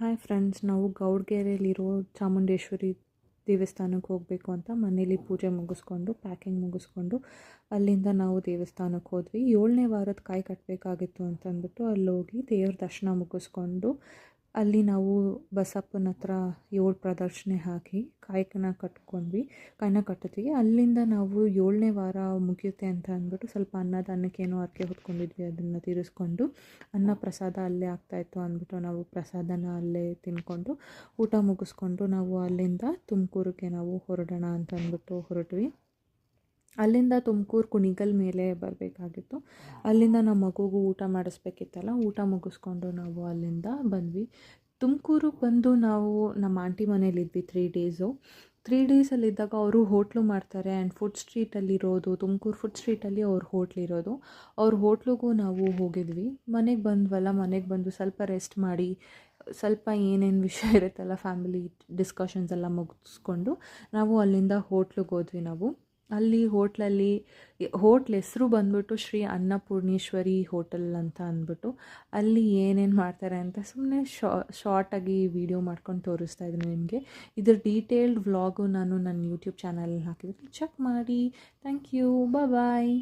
Hi friends, ನಾವು ಗೌಡ್ಗೆರೆಯಲ್ಲಿರೋ ಚಾಮುಂಡೇಶ್ವರಿ ದೇವಸ್ಥಾನಕ್ಕೆ ಹೋಗಬೇಕು ಅಂತ ಮನೇಲಿ ಪೂಜೆ ಮುಗಿಸ್ಕೊಂಡು ಪ್ಯಾಕಿಂಗ್ ಮುಗಿಸ್ಕೊಂಡು ಅಲ್ಲಿಂದ ನಾವು ದೇವಸ್ಥಾನಕ್ಕೆ ಹೋದ್ವಿ. 7ನೇ ವಾರದ ಕಾಯಿ ಕಟ್ಟಬೇಕಾಗಿತ್ತು ಅಂತಂದ್ಬಿಟ್ಟು ಅಲ್ಲೋಗಿ ದೇವ್ರ ದರ್ಶನ ಮುಗಿಸ್ಕೊಂಡು ಅಲ್ಲಿ ನಾವು ಬಸಪ್ಪನ ಹತ್ರ 7 ಪ್ರದಕ್ಷಿಣೆ ಹಾಕಿ ಕಾಯಿನ ಕಟ್ಟಿದ್ವಿ. ಅಲ್ಲಿಂದ ನಾವು 7ನೇ ವಾರ ಮುಗಿಯುತ್ತೆ ಅಂತ ಅಂದ್ಬಿಟ್ಟು ಸ್ವಲ್ಪ ಅನ್ನದಾನಕ್ಕೇನೋ ಹರಕೆ ಹೊತ್ಕೊಂಡಿದ್ವಿ, ಅದನ್ನು ತೀರಿಸ್ಕೊಂಡು ಅನ್ನ ಪ್ರಸಾದ ಅಲ್ಲೇ ಆಗ್ತಾಯಿತ್ತು ಅಂದ್ಬಿಟ್ಟು ನಾವು ಪ್ರಸಾದನ ಅಲ್ಲೇ ತಿಂದ್ಕೊಂಡು ಊಟ ಮುಗಿಸ್ಕೊಂಡು ನಾವು ಅಲ್ಲಿಂದ ತುಮಕೂರಿಗೆ ನಾವು ಹೊರಡೋಣ ಅಂತ ಅಂದ್ಬಿಟ್ಟು ಹೊರಟ್ವಿ. ಅಲ್ಲಿಂದ ತುಮಕೂರು ಕುಣಿಗಲ್ ಮೇಲೆ ಬರಬೇಕಾಗಿತ್ತು. ಅಲ್ಲಿಂದ ನಮ್ಮ ಮಗುಗೂ ಊಟ ಮಾಡಿಸ್ಬೇಕಿತ್ತಲ್ಲ, ಊಟ ಮುಗಿಸ್ಕೊಂಡು ನಾವು ಅಲ್ಲಿಂದ ಬಂದ್ವಿ. ತುಮಕೂರಿಗೆ ಬಂದು ನಾವು ನಮ್ಮ ಆಂಟಿ ಮನೇಲಿದ್ವಿ 3 ಡೇಸು. 3 ಡೇಸಲ್ಲಿದ್ದಾಗ ಅವರು ಹೋಟ್ಲು ಮಾಡ್ತಾರೆ ಆ್ಯಂಡ್ ಫುಡ್ ಸ್ಟ್ರೀಟಲ್ಲಿರೋದು, ತುಮಕೂರು ಫುಡ್ ಸ್ಟ್ರೀಟಲ್ಲಿ ಅವ್ರ ಹೋಟ್ಲಿರೋದು. ಅವ್ರ ಹೋಟ್ಲಿಗೂ ನಾವು ಹೋಗಿದ್ವಿ. ಮನೆಗೆ ಬಂದು ಸ್ವಲ್ಪ ರೆಸ್ಟ್ ಮಾಡಿ ಸ್ವಲ್ಪ ಏನೇನು ವಿಷಯ ಇರುತ್ತಲ್ಲ ಫ್ಯಾಮಿಲಿ ಡಿಸ್ಕಷನ್ಸ್ ಎಲ್ಲ ಮುಗಿಸ್ಕೊಂಡು ನಾವು ಅಲ್ಲಿಂದ ಹೋಟ್ಲಿಗೆ ಹೋದ್ವಿ. ನಾವು ಅಲ್ಲಿ ಹೋಟ್ಲ್ ಹೆಸರು ಬಂದ್ಬಿಟ್ಟು ಶ್ರೀ ಅನ್ನಪೂರ್ಣೇಶ್ವರಿ ಹೋಟೆಲ್ ಅಂತ ಅಂದ್ಬಿಟ್ಟು ಅಲ್ಲಿ ಏನೇನು ಮಾಡ್ತಾರೆ ಅಂತ ಸುಮ್ಮನೆ ಶಾರ್ಟಾಗಿ ವಿಡಿಯೋ ಮಾಡ್ಕೊಂಡು ತೋರಿಸ್ತಾ ಇದ್ದೀನಿ ನಿಮಗೆ. ಇದರ ಡೀಟೇಲ್ಡ್ ವ್ಲಾಗು ನಾನು ನನ್ನ ಯೂಟ್ಯೂಬ್ ಚಾನಲಲ್ಲಿ ಹಾಕಿದ್ದೀನಿ, ಚೆಕ್ ಮಾಡಿ. Thank you, bye.